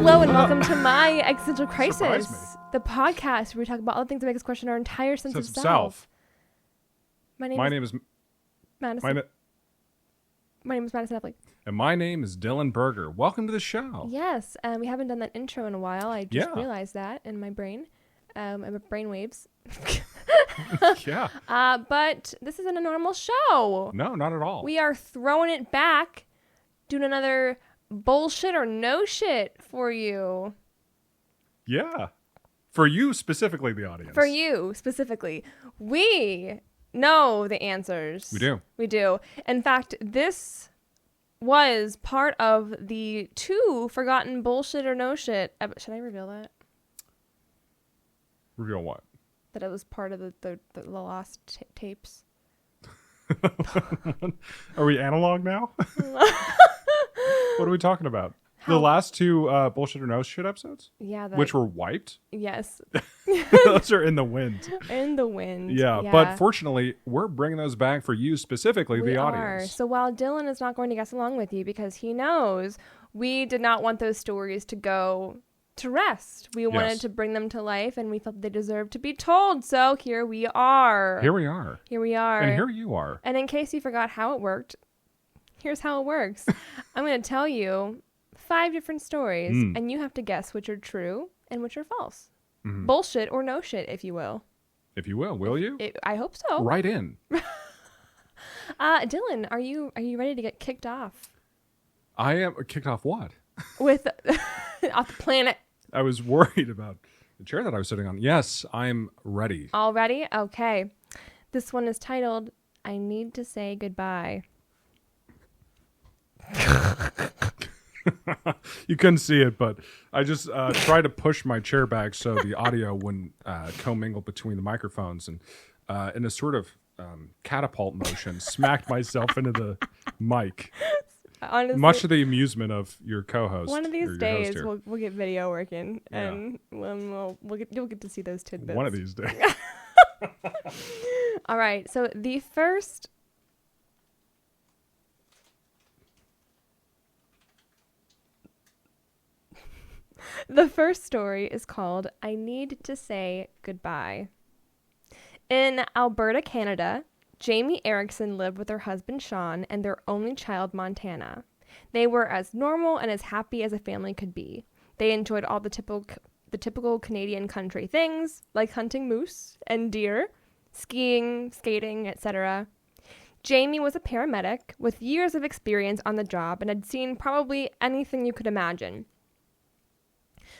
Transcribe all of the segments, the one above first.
Hello and welcome to My Existential Crisis, Surprise me. the podcast where we talk about all the things that make us question our entire sense of Sense self. My My name name is is Madison. My name is Madison Epley. and my name is Dylan Berger. Welcome to the show. Yes, we haven't done that intro in a while. I just Yeah. realized that in my brain. My brain waves. Yeah. But this isn't a normal show. No, not at all. We are throwing it back, doing another bullshit or no shit for you. Yeah. For you specifically, the audience. For you specifically. We know the answers. We do. We do. In fact, this was part of the 2 forgotten bullshit or no shit. Should I reveal that? Reveal what? That it was part of the lost tapes. Are we analog now? What are we talking about? The last 2 bullshit or no shit episodes? Yeah. Which were wiped? Yes. Those are in the wind. In the wind. Yeah, but fortunately, we're bringing those back for you specifically, We the are. audience. So while Dylan is not going to guess along with you because he knows we did not want those stories to go to rest. We wanted to bring them to life, and we felt they deserved to be told. So here we are. Here we are. Here we are. And here you are. And in case you forgot how it worked, here's how it works. I'm going to tell you 5 different stories, and you have to guess which are true and which are false. Mm-hmm. Bullshit or no shit, if you will. If you will you? I hope so. Right in. Dylan, are you ready to get kicked off? I am kicked off what? With off the planet. I was worried about the chair that I was sitting on. Yes, I'm ready. All ready? Okay. This one is titled, I Need to Say Goodbye. You couldn't see it, but I just tried to push my chair back so the audio wouldn't commingle between the microphones, and in a sort of catapult motion, smacked myself into the mic. Honestly, Much to the amusement of your co-host. one of these days here. we'll get video working, and you'll get to see those tidbits. One of these days. All right. So the first story is called I Need to Say Goodbye. In Alberta, Canada, Jamie Erickson lived with her husband Sean and their only child Montana. They were as normal and as happy as a family could be. They enjoyed all the typical Canadian country things like hunting moose and deer, skiing, skating, etc. Jamie was a paramedic with years of experience on the job and had seen probably anything you could imagine.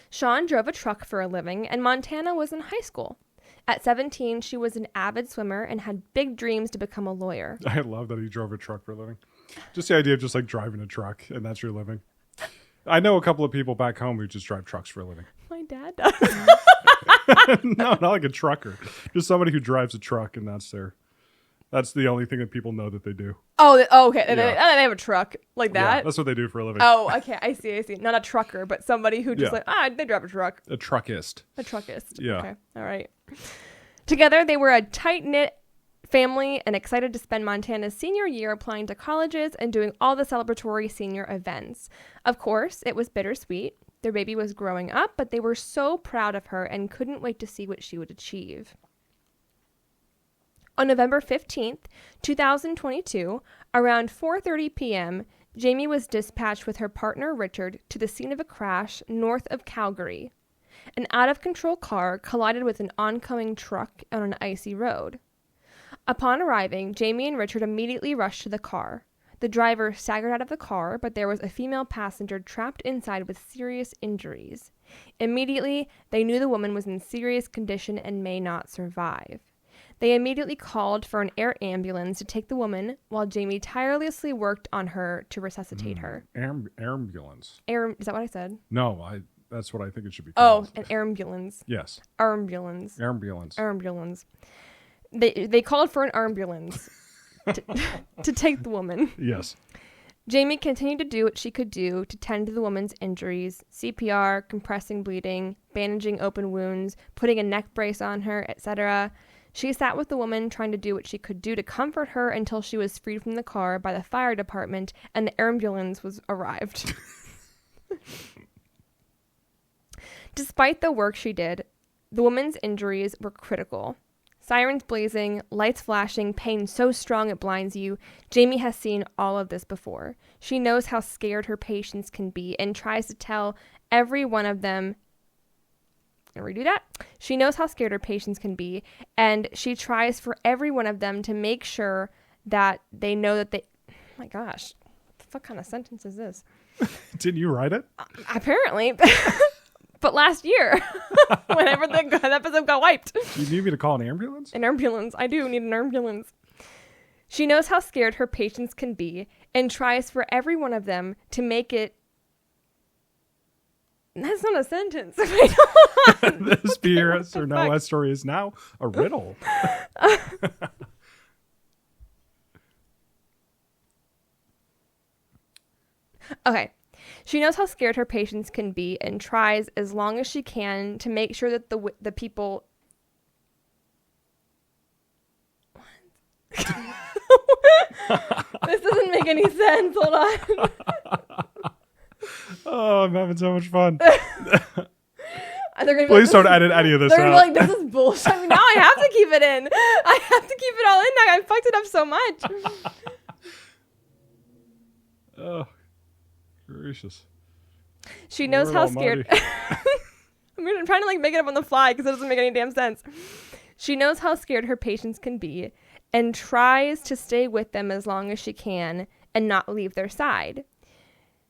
Sean drove a truck for a living, and Montana was in high school. At 17, she was an avid swimmer and had big dreams to become a lawyer. I love that he drove a truck for a living. Just the idea of just like driving a truck and that's your living. I know a couple of people back home who just drive trucks for a living. My dad does. No, not like a trucker. Just somebody who drives a truck and that's the only thing that people know that they do. Oh, okay. Yeah. They have a truck like that. Yeah, that's what they do for a living. Oh, okay. I see. Not a trucker, but somebody who just they drive a truck. A truckist. A truckist. Yeah. Okay. All right. Together, they were a tight-knit family and excited to spend Montana's senior year applying to colleges and doing all the celebratory senior events. Of course, it was bittersweet. Their baby was growing up, but they were so proud of her and couldn't wait to see what she would achieve. On November 15th, 2022, around 4:30 p.m., Jamie was dispatched with her partner Richard to the scene of a crash north of Calgary. An out-of-control car collided with an oncoming truck on an icy road. Upon arriving, Jamie and Richard immediately rushed to the car. The driver staggered out of the car, but there was a female passenger trapped inside with serious injuries. Immediately, they knew the woman was in serious condition and may not survive. They immediately called for an air ambulance to take the woman, while Jamie tirelessly worked on her to resuscitate her. Ambulance. Is that what I said? No, that's what I think it should be Oh, called. an ambulance. Yes. Ambulance. Ambulance. They called for an ambulance to take the woman. Yes. Jamie continued to do what she could do to tend to the woman's injuries: CPR, compressing bleeding, bandaging open wounds, putting a neck brace on her, etc. She sat with the woman, trying to do what she could do to comfort her until she was freed from the car by the fire department and the ambulance was arrived. Despite the work she did, the woman's injuries were critical. Sirens blazing, lights flashing, pain so strong it blinds you. Jamie has seen all of this before. She knows how scared her patients can be and tries to tell every one of them. I'll redo that. She knows how scared her patients can be, and she tries for every one of them to make sure that they know that they. Oh my gosh, what kind of sentence is this? Didn't you write it? Apparently. But last year, whenever the episode got wiped. You need me to call an ambulance? An ambulance. I do need an ambulance. She knows how scared her patients can be and tries for every one of them to make it. That's not a sentence. This BS or no S story is now a riddle. Okay. She knows how scared her patients can be and tries as long as she can to make sure that the people. This doesn't make any sense. Hold on. Oh, I'm having so much fun. Please don't edit any of this they're out. Like, this is bullshit. I mean, now I have to keep it in. I have to keep it all in now. I fucked it up so much. Oh, gracious. She knows Lord how Almighty. scared. I'm trying to like make it up on the fly because it doesn't make any damn sense. She knows how scared her patients can be and tries to stay with them as long as she can and not leave their side.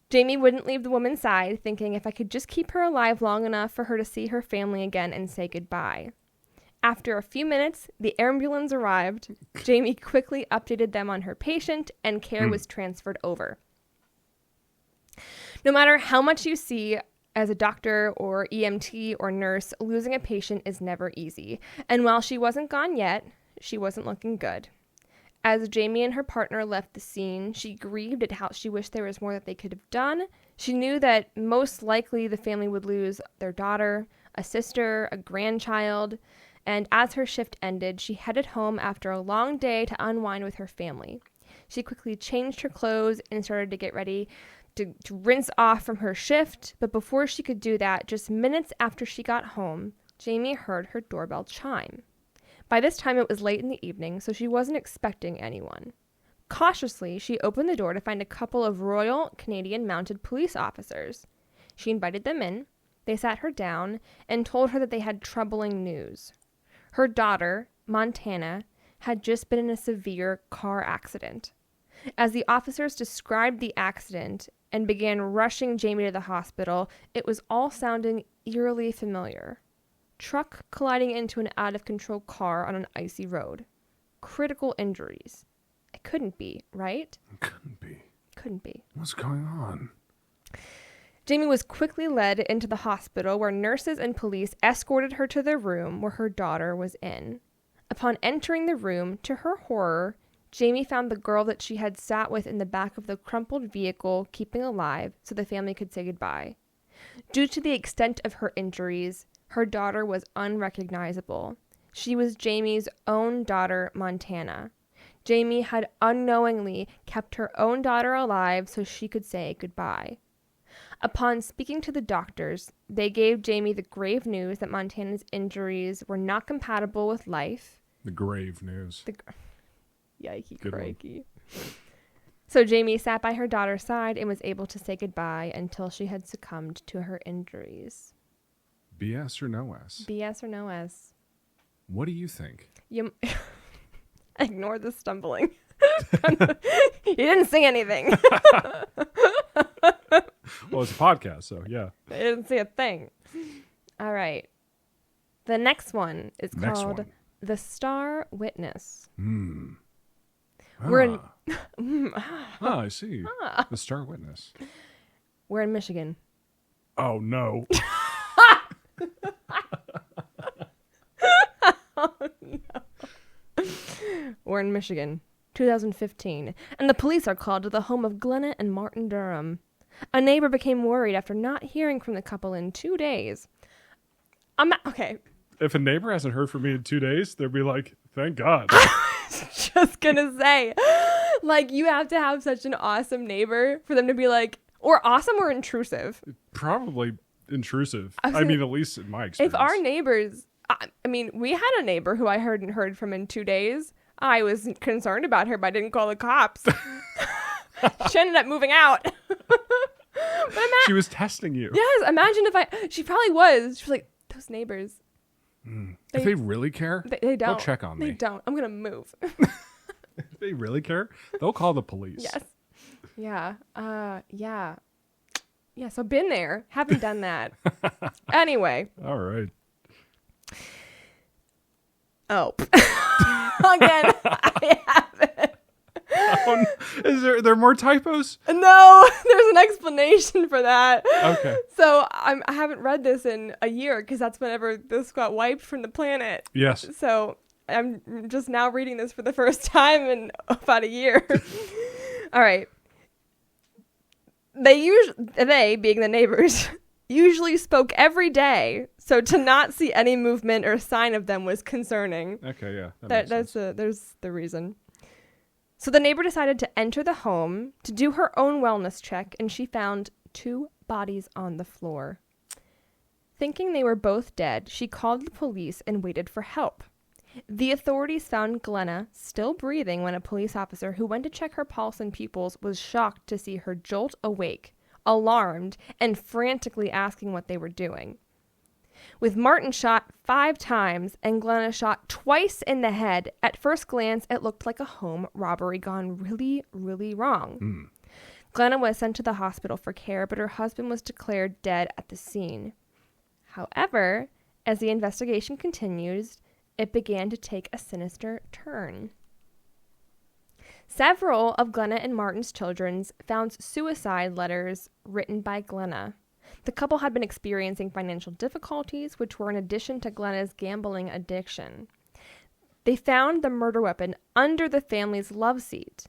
Jamie wouldn't leave the woman's side, thinking if I could just keep her alive long enough for her to see her family again and say goodbye. After a few minutes, the ambulance arrived. Jamie quickly updated them on her patient, and care was transferred over. No matter how much you see as a doctor or EMT or nurse, losing a patient is never easy. And while she wasn't gone yet, she wasn't looking good. As Jamie and her partner left the scene, she grieved at how she wished there was more that they could have done. She knew that most likely the family would lose their daughter, a sister, a grandchild, and as her shift ended, she headed home after a long day to unwind with her family. She quickly changed her clothes and started to get ready to rinse off from her shift, but before she could do that, just minutes after she got home, Jamie heard her doorbell chime. By this time, it was late in the evening, so she wasn't expecting anyone. Cautiously, she opened the door to find a couple of Royal Canadian Mounted Police officers. She invited them in. They sat her down and told her that they had troubling news. Her daughter, Montana, had just been in a severe car accident. As the officers described the accident and began rushing Jamie to the hospital, it was all sounding eerily familiar. Truck colliding into an out-of-control car on an icy road. Critical injuries. It couldn't be, right? It couldn't be. Couldn't be. What's going on? Jamie was quickly led into the hospital where nurses and police escorted her to the room where her daughter was in. Upon entering the room, to her horror, Jamie found the girl that she had sat with in the back of the crumpled vehicle keeping alive so the family could say goodbye. Due to the extent of her injuries, her daughter was unrecognizable. She was Jamie's own daughter, Montana. Jamie had unknowingly kept her own daughter alive so she could say goodbye. Upon speaking to the doctors, they gave Jamie the grave news that Montana's injuries were not compatible with life. The grave news. Yikey crikey. So Jamie sat by her daughter's side and was able to say goodbye until she had succumbed to her injuries. BS or no S? BS or no S? What do you think? You ignore the stumbling. You didn't say anything. Well, it's a podcast, so yeah. I didn't say a thing. All right. The next one is called The Star Witness. We're in... I see. The Star Witness. We're in Michigan. Oh, no. Oh, no. We're in Michigan, 2015, and the police are called to the home of Glenna and Martin Durham. A neighbor became worried after not hearing from the couple in 2 days. Okay. If a neighbor hasn't heard from me in 2 days, they'll be like, thank God. Just gonna say, like, you have to have such an awesome neighbor for them to be like, or awesome or intrusive. Probably intrusive. I I mean, at least in my experience. If our neighbors, I mean, we had a neighbor who I hadn't heard from in 2 days. I was concerned about her, but I didn't call the cops. She ended up moving out. But she was testing you. Yes, imagine if she probably was. She was like, those neighbors. If they really care, they don't. They'll check on me. They don't. I'm going to move. If they really care, they'll call the police. Yes. Yeah. Yeah. Yeah, so been there. Haven't done that. Anyway. All right. Oh. Again, I haven't. Is there more typos? No, there's an explanation for that. Okay. So I haven't read this in a year because that's whenever this got wiped from the planet. Yes. So I'm just now reading this for the first time in about a year. All right. They, being the neighbors, usually spoke every day, so to not see any movement or sign of them was concerning. Okay, yeah. There's the reason. So the neighbor decided to enter the home to do her own wellness check, and she found 2 bodies on the floor. Thinking they were both dead, she called the police and waited for help. The authorities found Glenna still breathing when a police officer who went to check her pulse and pupils was shocked to see her jolt awake, alarmed, and frantically asking what they were doing. With Martin shot 5 times and Glenna shot twice in the head, at first glance it looked like a home robbery gone really, really wrong. Glenna was sent to the hospital for care, but her husband was declared dead at the scene. However, as the investigation continues, it began to take a sinister turn. Several of Glenna and Martin's children found suicide letters written by Glenna. The couple had been experiencing financial difficulties, which were in addition to Glenna's gambling addiction. They found the murder weapon under the family's love seat.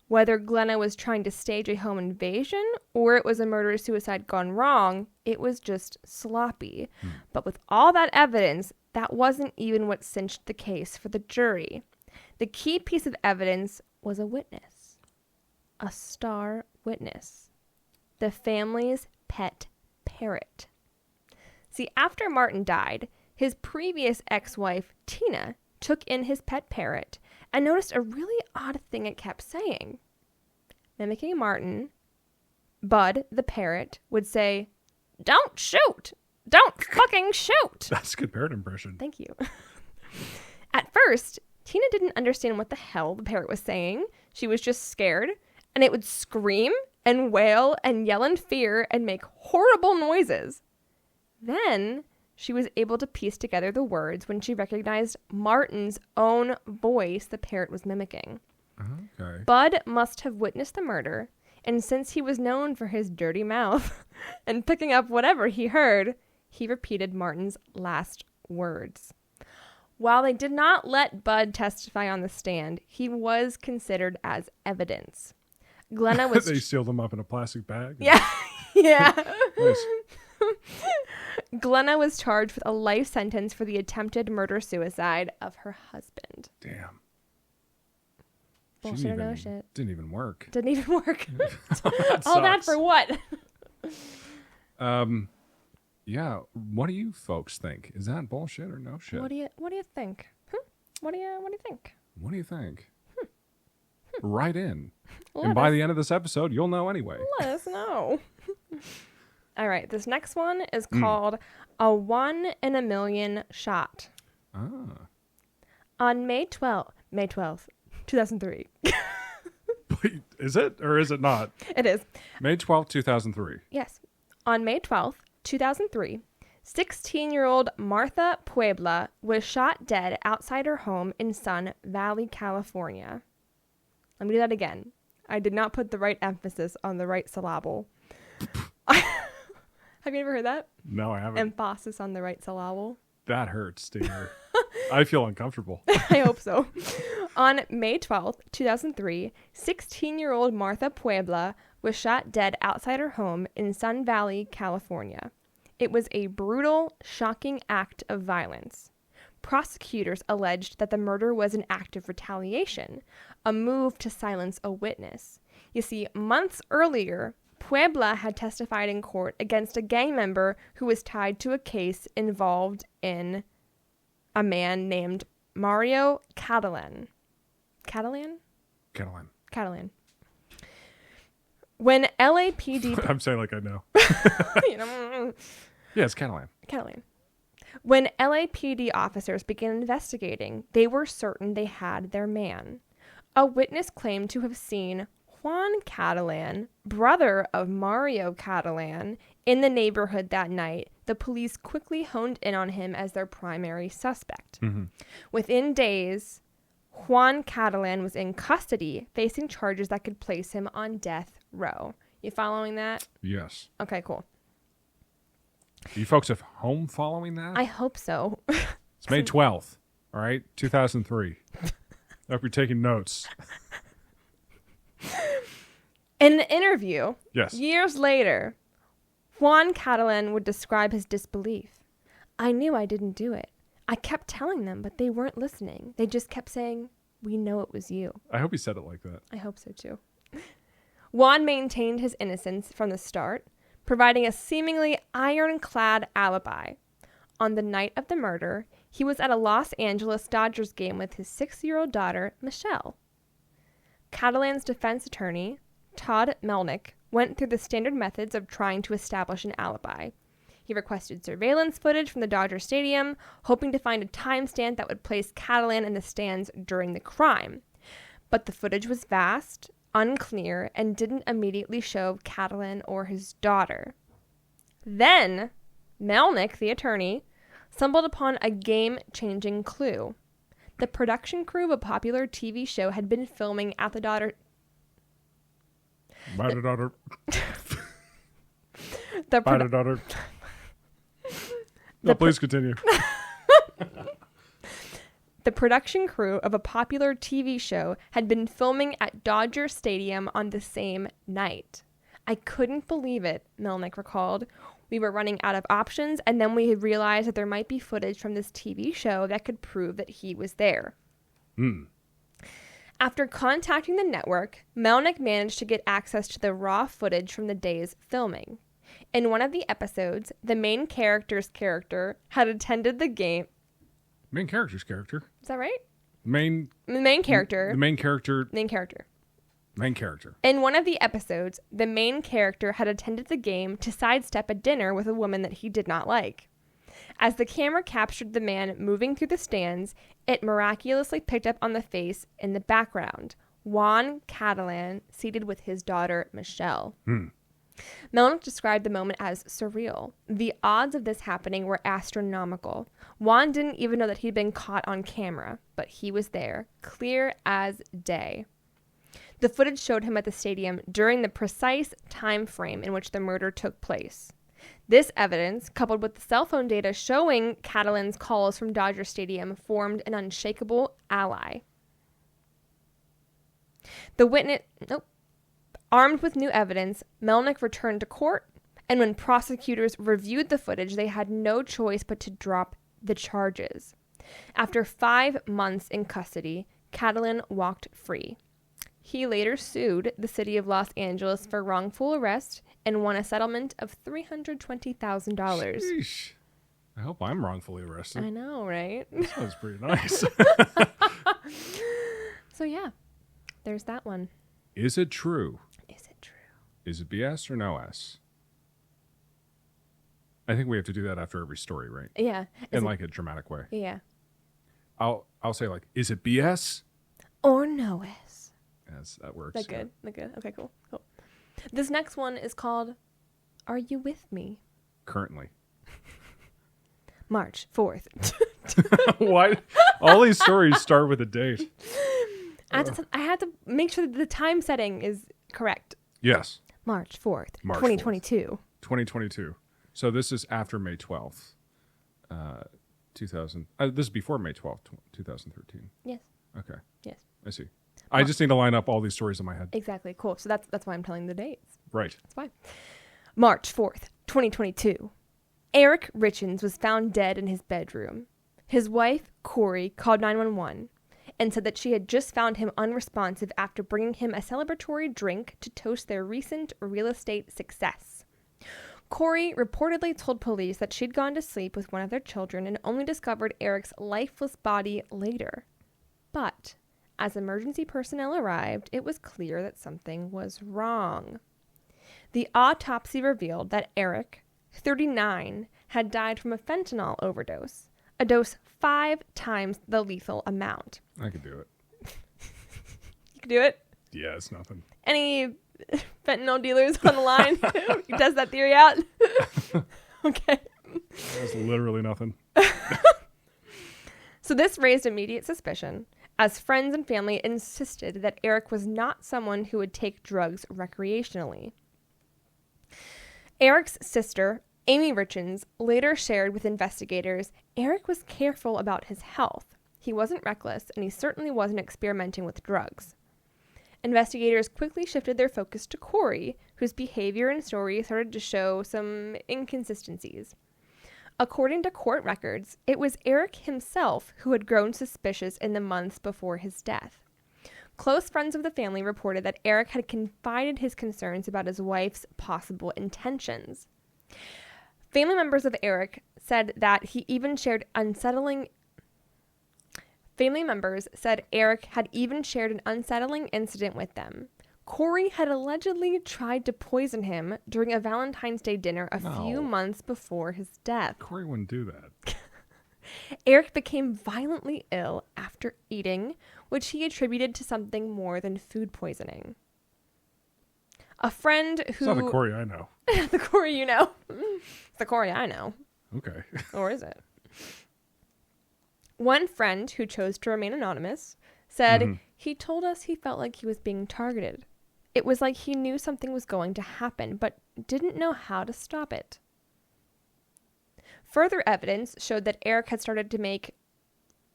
Whether Glenna was trying to stage a home invasion or it was a murder-suicide gone wrong, it was just sloppy. But with all that evidence, that wasn't even what cinched the case for the jury. The key piece of evidence was a witness. A star witness. The family's pet parrot. See, after Martin died, his previous ex-wife, Tina, took in his pet parrot and noticed a really odd thing it kept saying. Mimicking Martin, Bud, the parrot, would say, "Don't shoot! Don't fucking shoot!" That's a good parrot impression. Thank you. At first, Tina didn't understand what the hell the parrot was saying. She was just scared, and it would scream and wail and yell in fear and make horrible noises. Then she was able to piece together the words when she recognized Martin's own voice the parrot was mimicking. Okay. Bud must have witnessed the murder, and since he was known for his dirty mouth and picking up whatever he heard, he repeated Martin's last words. While they did not let Bud testify on the stand, he was considered as evidence. Glenna was... They sealed him up in a plastic bag? Yeah. Yeah. Nice. Glenna was charged with a life sentence for the attempted murder-suicide of her husband. Damn. Bullshit or no shit. Didn't even work. Didn't even work. All that for what? Yeah. What do you folks think? Is that bullshit or no shit? What do you think? What do you think? What do you think? Write in. Let And by us- the end of this episode, you'll know anyway. Let us know. All right, this next one is called A 1 in a Million Shot. Ah. On May 12th, 2003. Wait, is it or is it not? It is. May 12th, 2003. Yes. On May 12th, 2003, 16-year-old Martha Puebla was shot dead outside her home in Sun Valley, California. Let me do that again. I did not put the right emphasis on the right syllable. Have you ever heard that? No, I haven't. Emphasis on the right syllable. That hurts to hear. I feel uncomfortable. I hope so. On May 12th, 2003, 16-year-old Martha Puebla was shot dead outside her home in Sun Valley, California. It was a brutal, shocking act of violence. Prosecutors alleged that the murder was an act of retaliation, a move to silence a witness. You see, months earlier, Puebla had testified in court against a gang member who was tied to a case involved in a man named Mario Catalan. Catalan? Catalan. When LAPD... I'm saying like I know. Yeah, it's Catalan. When LAPD officers began investigating, they were certain they had their man. A witness claimed to have seen Juan Catalan, brother of Mario Catalan, in the neighborhood that night. The police quickly honed in on him as their primary suspect. Mm-hmm. Within days, Juan Catalan was in custody, facing charges that could place him on death row. You following that? Yes. Okay, cool. You folks at home following that? I hope so. It's May 12th, all right? 2003. I hope you're taking notes. In an interview, yes, years later, Juan Catalan would describe his disbelief. I knew I didn't do it. I kept telling them, but they weren't listening. They just kept saying, "We know it was you." I hope he said it like that. I hope so too. Juan maintained his innocence from the start, providing a seemingly ironclad alibi. On the night of the murder, he was at a Los Angeles Dodgers game with his 6-year-old daughter, Michelle. Catalan's defense attorney, Todd Melnick, went through the standard methods of trying to establish an alibi. He requested surveillance footage from the Dodger Stadium, hoping to find a timestamp that would place Catalan in the stands during the crime. But the footage was vast, unclear, and didn't immediately show Catalan or his daughter. Then, Melnick, the attorney, stumbled upon a game-changing clue. The production crew of a popular TV show had been filming at the Dodger... By the daughter. No, please continue. The production crew of a popular TV show had been filming at Dodger Stadium on the same night. I couldn't believe it, Melnick recalled. We were running out of options, and then we had realized that there might be footage from this TV show that could prove that he was there. After contacting the network, Melnick managed to get access to the raw footage from the day's filming. In one of the episodes, the main character's character had attended the game. Main character's character? Is that right? Main character. The main character. Main character. Main character. In one of the episodes, the main character had attended the game to sidestep a dinner with a woman that he did not like. As the camera captured the man moving through the stands, it miraculously picked up on the face in the background, Juan Catalan, seated with his daughter, Michelle. Melnick described the moment as surreal. The odds of this happening were astronomical. Juan didn't even know that he'd been caught on camera, but he was there, clear as day. The footage showed him at the stadium during the precise time frame in which the murder took place. This evidence, coupled with the cell phone data showing Catalan's calls from Dodger Stadium, formed an unshakable ally. Armed with new evidence, Melnick returned to court, and when prosecutors reviewed the footage, they had no choice but to drop the charges. After 5 months in custody, Catalan walked free. He later sued the city of Los Angeles for wrongful arrest and won a settlement of $320,000. Sheesh. I hope I'm wrongfully arrested. I know, right? That sounds pretty nice. So yeah, there's that one. Is it true? Is it true? Is it BS or no S? I think we have to do that after every story, right? Yeah. In like a dramatic way. Yeah. I'll say like, is it BS? Or no S. Yes, that works. That good? That good? Okay, cool. This next one is called Are You With Me? Currently. March 4th. Why? All these stories start with a date. I had to make sure that the time setting is correct. Yes. March 4th, 2022. 2022. So this is after May 12th, 2000. This is before May 12th, 2013. Yes. Okay. Yes. I see. I just need to line up all these stories in my head. Exactly. Cool. So that's why I'm telling the dates. Right. That's why. March 4th, 2022. Eric Richens was found dead in his bedroom. His wife, Corey, called 911. and said that she had just found him unresponsive after bringing him a celebratory drink to toast their recent real estate success. Corey reportedly told police that she'd gone to sleep with one of their children and only discovered Eric's lifeless body later. But as emergency personnel arrived, it was clear that something was wrong. The autopsy revealed that Eric, 39, had died from a fentanyl overdose, a dose 5 times the lethal amount. I could do it. You could do it? Yeah, it's nothing. Any fentanyl dealers on the line? You test that theory out? Okay. That's literally nothing. So this raised immediate suspicion, as friends and family insisted that Eric was not someone who would take drugs recreationally. Eric's sister, Amy Richins, later shared with investigators Eric was careful about his health. He wasn't reckless, and he certainly wasn't experimenting with drugs. Investigators quickly shifted their focus to Corey, whose behavior and story started to show some inconsistencies. According to court records, it was Eric himself who had grown suspicious in the months before his death. Close friends of the family reported that Eric had confided his concerns about his wife's possible intentions. Family members of Eric said that he even shared Family members said Eric had even shared an unsettling incident with them. Corey had allegedly tried to poison him during a Valentine's Day dinner a few months before his death. Corey wouldn't do that. Eric became violently ill after eating, which he attributed to something more than food poisoning. A friend who... It's not the Corey I know. The Corey you know. It's the Corey I know. Okay. Or is it? One friend who chose to remain anonymous said he told us he felt like he was being targeted. It was like he knew something was going to happen, but didn't know how to stop it. Further evidence showed that Eric had started to make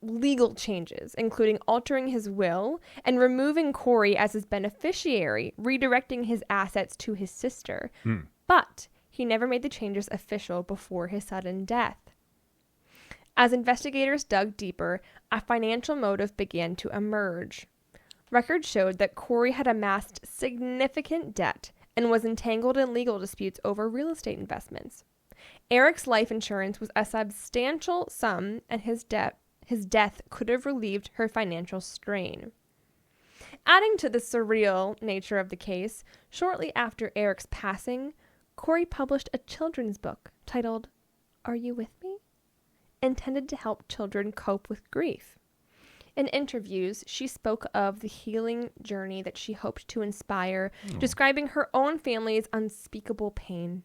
legal changes, including altering his will and removing Corey as his beneficiary, redirecting his assets to his sister. But he never made the changes official before his sudden death. As investigators dug deeper, a financial motive began to emerge. Records showed that Corey had amassed significant debt and was entangled in legal disputes over real estate investments. Eric's life insurance was a substantial sum, and his death could have relieved her financial strain. Adding to the surreal nature of the case, shortly after Eric's passing, Corey published a children's book titled Are You With Me? Intended to help children cope with grief. In interviews, she spoke of the healing journey that she hoped to inspire, describing her own family's unspeakable pain.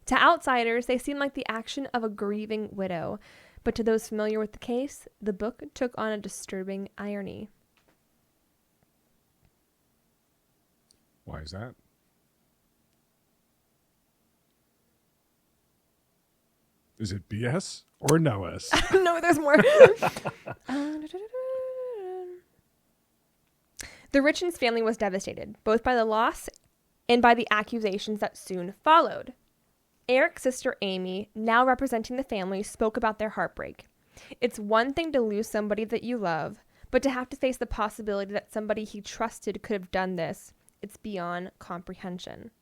To outsiders, they seemed like the action of a grieving widow, but to those familiar with the case, the book took on a disturbing irony. Why is that? Is it BS or no S? No, there's more. The Richins family was devastated, both by the loss and by the accusations that soon followed. Eric's sister Amy, now representing the family, spoke about their heartbreak. It's one thing to lose somebody that you love, but to have to face the possibility that somebody he trusted could have done this, it's beyond comprehension.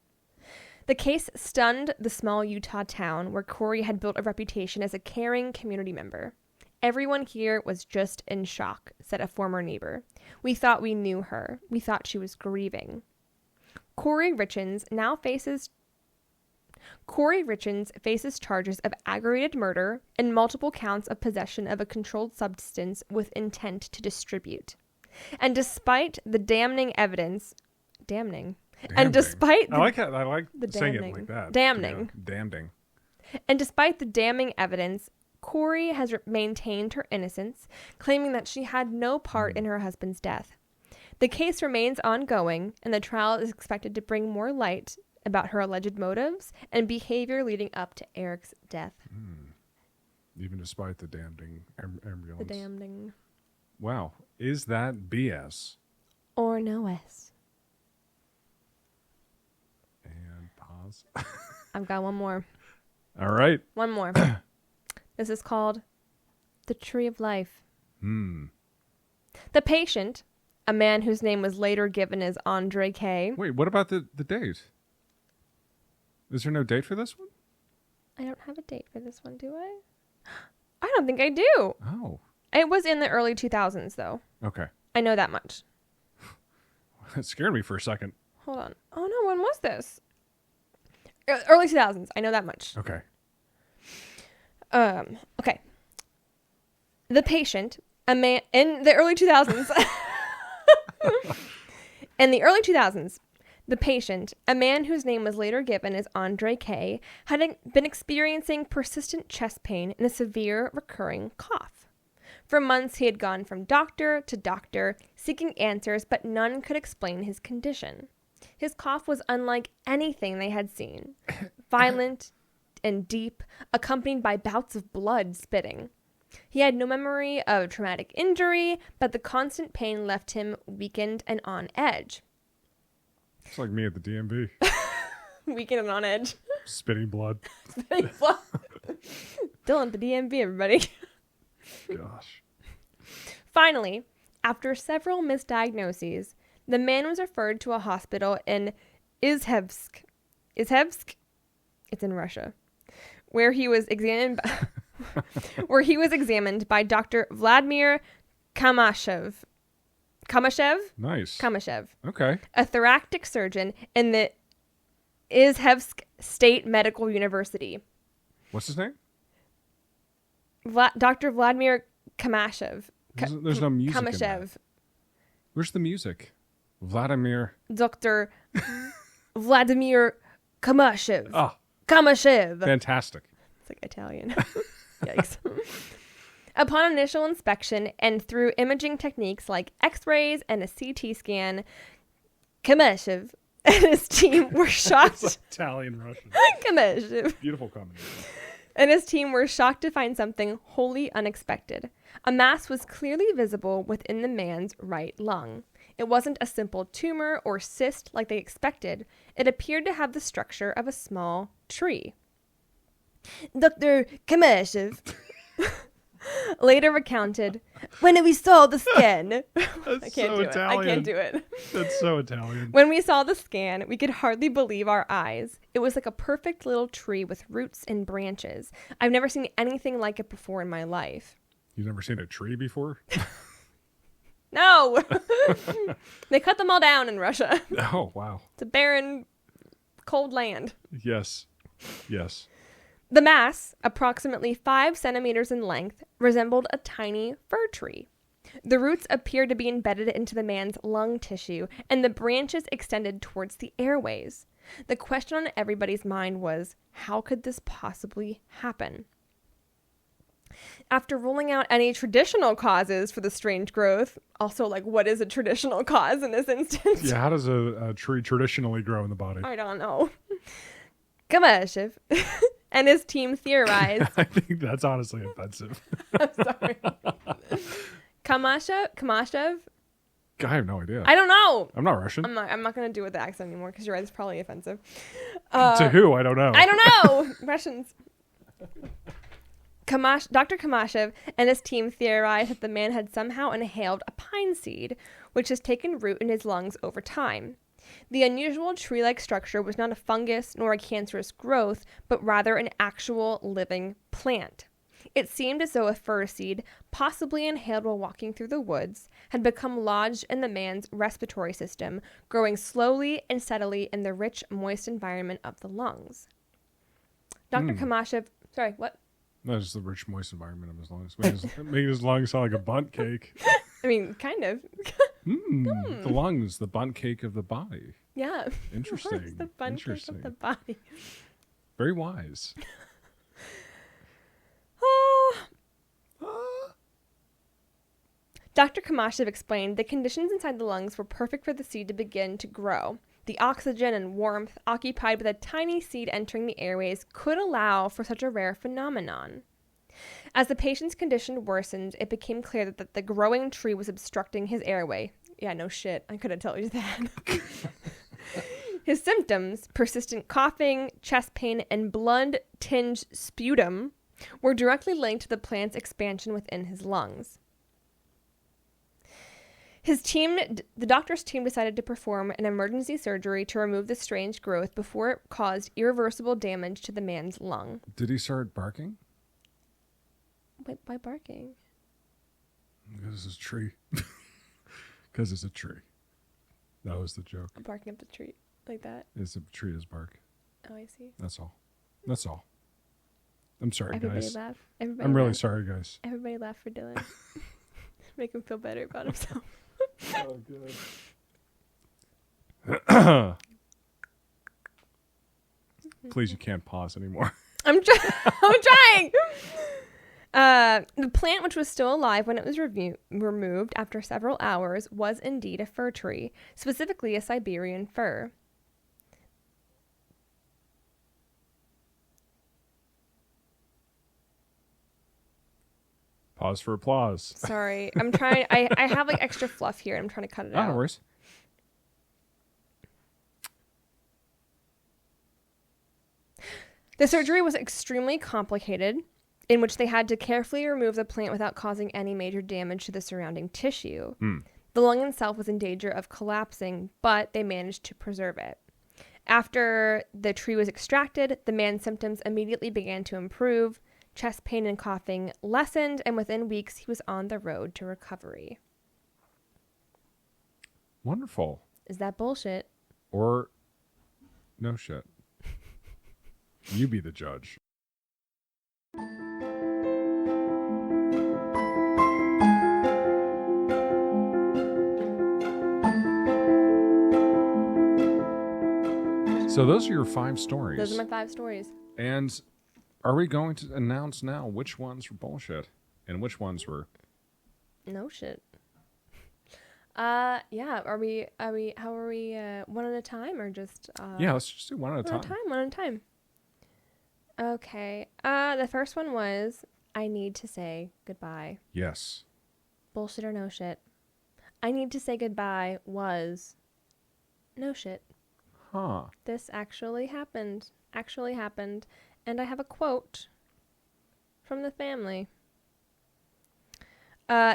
The case stunned the small Utah town where Corey had built a reputation as a caring community member. Everyone here was just in shock, said a former neighbor. We thought we knew her. We thought she was grieving. Corey Richins faces charges of aggravated murder and multiple counts of possession of a controlled substance with intent to distribute. And despite the damning evidence... Damning. And despite I like the saying damning. it like that. Damning. You know, damning. And despite the damning evidence, Corey has maintained her innocence, claiming that she had no part in her husband's death. The case remains ongoing, and the trial is expected to bring more light about her alleged motives and behavior leading up to Eric's death. Even despite the damning ambulance. The damning. Wow. Is that BS? Or no S. And pause. I've got one more. All right. One more. This is called The Tree of Life. The patient, a man whose name was later given as Andre K. Wait, what about the date? Is there no date for this one? I don't have a date for this one, do I? I don't think I do. Oh. It was in the early 2000s, though. Okay. I know that much. That scared me for a second. Hold on. Oh, no, when was this? Early 2000s. I know that much. Okay. Okay. The patient, a man in the early 2000s. In the early 2000s, the patient, a man whose name was later given as Andre K., had been experiencing persistent chest pain and a severe recurring cough. For months, he had gone from doctor to doctor, seeking answers, but none could explain his condition. His cough was unlike anything they had seen, violent and deep, accompanied by bouts of blood spitting. He had no memory of traumatic injury, but the constant pain left him weakened and on edge. It's like me at the DMV. Weakened and on edge. Spitting blood. Spitting blood. Dylan at the DMV, everybody. Gosh. Finally, after several misdiagnoses, the man was referred to a hospital in Izhevsk. Izhevsk? It's in Russia. Where he was examined by Dr. Vladimir Kamashev. Kamashev? Nice. Kamashev. Okay. A thoracic surgeon in the Izhevsk State Medical University. What's his name? Dr. Vladimir Kamashev. There's no music in Kamashev. that. Where's the music? Vladimir. Dr. Vladimir Kamashev. Oh, Kamashev. fantastic. It's like Italian. Yikes. Upon initial inspection and through imaging techniques like x-rays and a CT scan, Kamashev and his team were shocked. Italian Russian. Kamashev. Beautiful combination. And his team were shocked to find something wholly unexpected. A mass was clearly visible within the man's right lung. It wasn't a simple tumor or cyst like they expected. It appeared to have the structure of a small tree. Dr. Kamashev later recounted, when we saw the scan... I can't do it. I can't do it. That's so Italian. When we saw the scan, we could hardly believe our eyes. It was like a perfect little tree with roots and branches. I've never seen anything like it before in my life. You've never seen a tree before? No! They cut them all down in Russia. Oh, wow. It's a barren, cold land. Yes. Yes. The mass, approximately 5 centimeters in length, resembled a tiny fir tree. The roots appeared to be embedded into the man's lung tissue, and the branches extended towards the airways. The question on everybody's mind was, how could this possibly happen? After ruling out any traditional causes for the strange growth, also, like, what is a traditional cause in this instance? Yeah, how does a tree traditionally grow in the body? I don't know. Kamashev and his team theorized. I think that's honestly offensive. I'm sorry. Kamashev? I have no idea. I don't know. I'm not Russian. I'm not going to do it with the accent anymore because you're right, it's probably offensive. To who? I don't know. I don't know. Russians. Dr. Kamashev and his team theorized that the man had somehow inhaled a pine seed, which has taken root in his lungs over time. The unusual tree-like structure was not a fungus nor a cancerous growth, but rather an actual living plant. It seemed as though a fir seed, possibly inhaled while walking through the woods, had become lodged in the man's respiratory system, growing slowly and steadily in the rich, moist environment of the lungs. Dr. Kamashev... Sorry, what? No, just the rich, moist environment of his lungs. Making his lungs sound like a bundt cake. I mean, kind of. The lungs, the bundt cake of the body. Yeah. Interesting. The bundt cake of the body. Very wise. Dr. Kamashev explained the conditions inside the lungs were perfect for the seed to begin to grow. The oxygen and warmth occupied by the tiny seed entering the airways could allow for such a rare phenomenon. As the patient's condition worsened, it became clear that the growing tree was obstructing his airway. Yeah, no shit. I could have told you that. His symptoms, persistent coughing, chest pain, and blood-tinged sputum, were directly linked to the plant's expansion within his lungs. The doctor's team decided to perform an emergency surgery to remove the strange growth before it caused irreversible damage to the man's lung. Did he start barking? Why barking? Because it's a tree. Because it's a tree. That was the joke. Barking up the tree like that? It's a tree is bark. Oh, I see. That's all. That's all. I'm sorry, Everybody guys. laugh. Everybody I'm really laugh. sorry, guys. Everybody laugh for Dylan. Make him feel better about himself. Oh, good. Please, you can't pause anymore. I'm trying. The plant, which was still alive when it was removed after several hours, was indeed a fir tree, specifically a Siberian fir. Pause for applause. Sorry, I'm trying. I have like extra fluff here, and I'm trying to cut it out. No worries. The surgery was extremely complicated, in which they had to carefully remove the plant without causing any major damage to the surrounding tissue. The lung itself was in danger of collapsing, but they managed to preserve it. After the tree was extracted, the man's symptoms immediately began to improve. Chest pain and coughing lessened, and within weeks, he was on the road to recovery. Wonderful. Is that bullshit? Or no shit. You be the judge. So those are your 5 stories. Those are my 5 stories. And are we going to announce now which ones were bullshit and which ones were no shit? Yeah. Are we? How are we? One at a time or just? Yeah, let's just do one at a time. One at a time. Okay. The first one was I need to say goodbye. Yes. Bullshit or no shit? I need to say goodbye was no shit. Huh. This actually happened. And I have a quote from the family.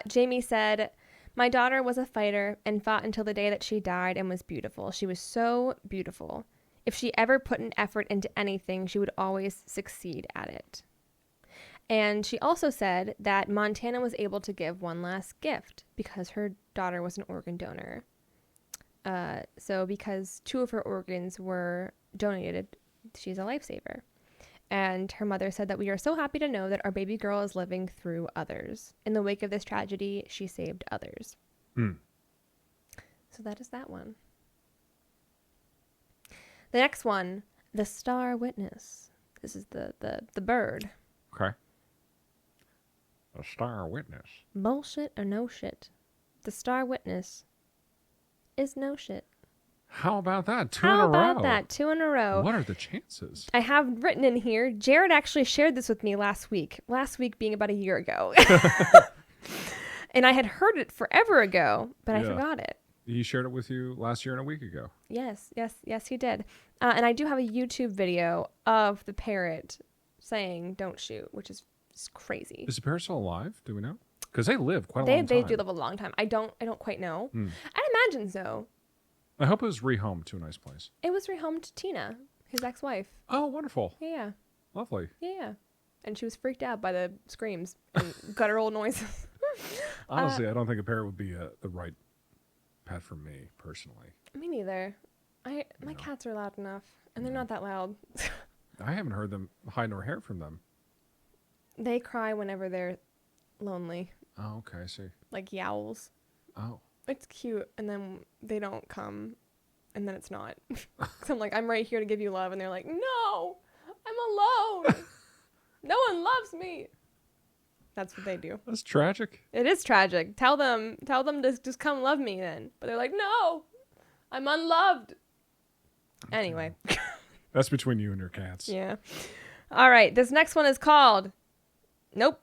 Jamie said, "My daughter was a fighter and fought until the day that she died and was beautiful. She was so beautiful. If she ever put an effort into anything, she would always succeed at it." And she also said that Montana was able to give one last gift because her daughter was an organ donor. So because 2 of her organs were donated, she's a lifesaver. And her mother said that we are so happy to know that our baby girl is living through others. In the wake of this tragedy, she saved others. So that is that one. The next one, the star witness. This is the bird. Okay. A star witness. Bullshit or no shit? The star witness is no shit. How about that? 2 How in a row. about that? 2 in a row. What are the chances? I have written in here, Jared actually shared this with me last week. Last week being about a year ago. And I had heard it forever ago, but I forgot it. He shared it with you last year and a week ago. Yes, he did. And I do have a YouTube video of the parrot saying, "Don't shoot," which is crazy. Is the parrot still alive? Do we know? Because they live quite a long time. They do live a long time. I don't quite know. I'd imagine so. I hope it was rehomed to a nice place. It was rehomed to Tina, his ex-wife. Oh, wonderful. Yeah. Lovely. Yeah. And she was freaked out by the screams and guttural noises. Honestly, I don't think a parrot would be the right pet for me, personally. Me neither. My cats are loud enough, and they're not that loud. I haven't heard them hide nor hair from them. They cry whenever they're lonely. Oh, okay, I see. Like yowls. Oh. It's cute, and then they don't come, and then it's not. So I'm like, I'm right here to give you love, and they're like, no, I'm alone. No one loves me. That's what they do. That's tragic. It is tragic. Tell them to just come love me then. But they're like, no, I'm unloved. Okay. Anyway. That's between you and your cats. Yeah. All right. This next one is called. Nope.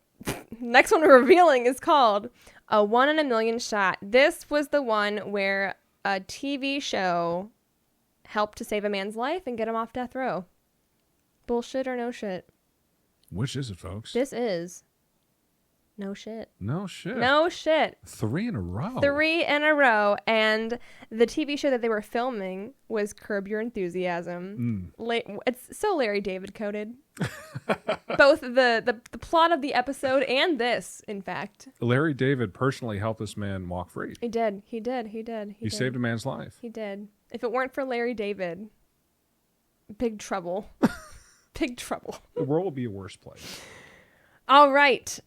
Next one we're revealing is called A 1 in a Million Shot. This was the one where a TV show helped to save a man's life and get him off death row. Bullshit or no shit? Which is it, folks? This is No shit. No shit. No shit. 3 in a row. 3 in a row. And the TV show that they were filming was Curb Your Enthusiasm. It's so Larry David coded. Both the plot of the episode and this, in fact. Larry David personally helped this man walk free. He did. He Saved a man's life. He did. If it weren't for Larry David, big trouble. Big trouble. The world would be a worse place. All right.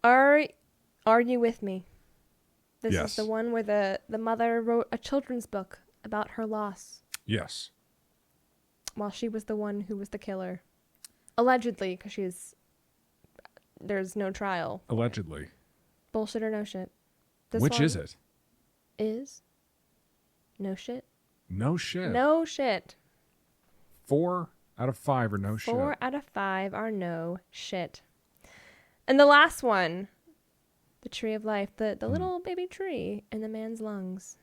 Are you with me? This Yes. is the one where the mother wrote a children's book about her loss. Yes. While she was the one who was the killer. Allegedly, because there's no trial. Allegedly. Bullshit or no shit? Which is it? Is no shit. No shit. No shit. 4 out of 5 are no shit. 4 out of 5 are no shit. And the last one, the tree of life, the little baby tree in the man's lungs.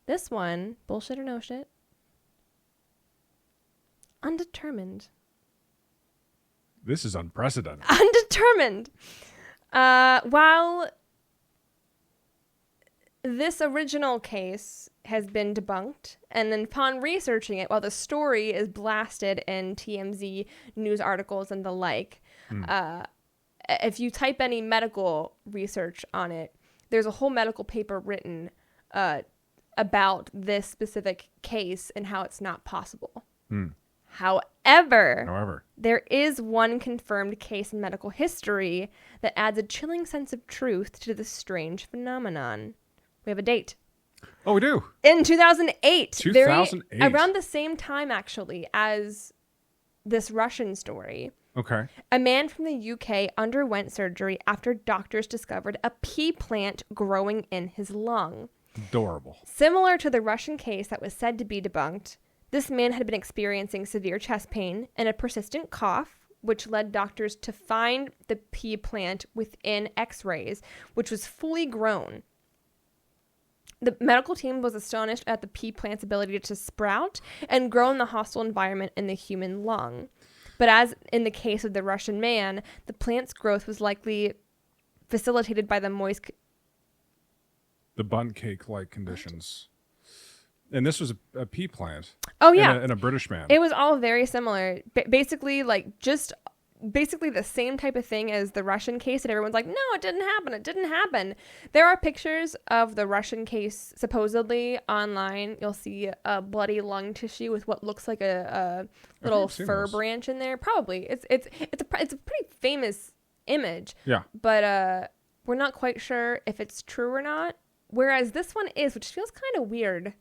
This one, bullshit or no shit, undetermined. This is unprecedented. Undetermined. While this original case has been debunked, and then upon researching it, while the story is blasted in TMZ news articles and the like, if you type any medical research on it, there's a whole medical paper written about this specific case and how it's not possible. However, there is one confirmed case in medical history that adds a chilling sense of truth to this strange phenomenon. We have a date. Oh, we do. In 2008. 2008. Around the same time, actually, as this Russian story. Okay. A man from the UK underwent surgery after doctors discovered a pea plant growing in his lung. Adorable. Similar to the Russian case that was said to be debunked, this man had been experiencing severe chest pain and a persistent cough, which led doctors to find the pea plant within x-rays, which was fully grown. The medical team was astonished at the pea plant's ability to sprout and grow in the hostile environment in the human lung. But as in the case of the Russian man, the plant's growth was likely facilitated by the moist... The bun cake-like conditions. And this was a pea plant. Oh, yeah. And a British man. It was all very similar. Basically, basically the same type of thing as the Russian case, and everyone's like, no, it didn't happen. There are pictures of the Russian case supposedly online. You'll see a bloody lung tissue with what looks like a little fir branch in there. Probably it's a pretty famous image. Yeah, but we're not quite sure if it's true or not, whereas this one is, which feels kind of weird.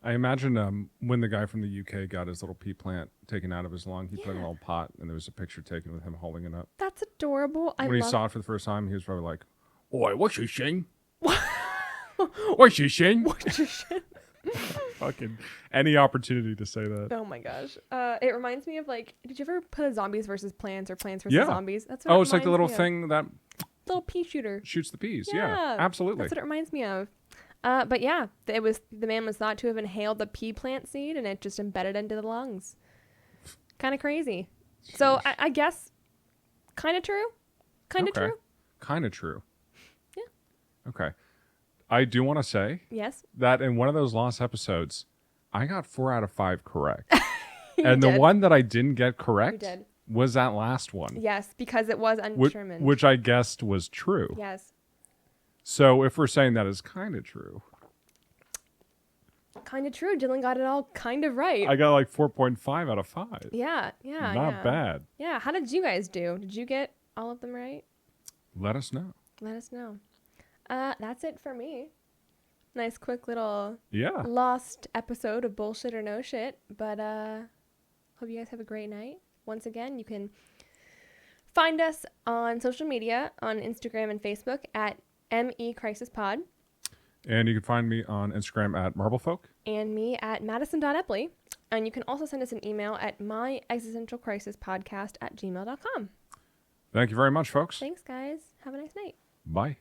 I imagine when the guy from the UK got his little pea plant taken out of his lung, he put it in a little pot, and there was a picture taken with him holding it up. That's adorable. When he saw it for the first time, he was probably like, "Oi, what's your shame? What's your shame? What's your shame?" Fucking any opportunity to say that. Oh my gosh. It reminds me of did you ever put a Zombies versus Plants or Plants versus Zombies? That's what it's like the little thing that little pea shooter shoots the peas. Yeah, absolutely. That's what it reminds me of. But yeah, the man was thought to have inhaled the pea plant seed and it just embedded into the lungs. Kind of crazy. Jeez. So I guess kind of true. Kind of true. Kind of true. Yeah. Okay. I do want to say that in one of those lost episodes, I got 4 out of 5 correct. And the one that I didn't get correct was that last one. Yes, because it was undetermined. Which I guessed was true. Yes. So if we're saying that is kind of true. Kind of true. Dylan got it all kind of right. I got 4.5 out of 5. Yeah. Not bad. Yeah. How did you guys do? Did you get all of them right? Let us know. That's it for me. Nice quick little lost episode of Bullshit or No Shit. But hope you guys have a great night. Once again, you can find us on social media on Instagram and Facebook at MECrisisPod. And you can find me on Instagram at MarbleFolk. And me at Madison.Epley. And you can also send us an email at myexistentialcrisispodcast@gmail.com. Thank you very much, folks. Thanks, guys. Have a nice night. Bye.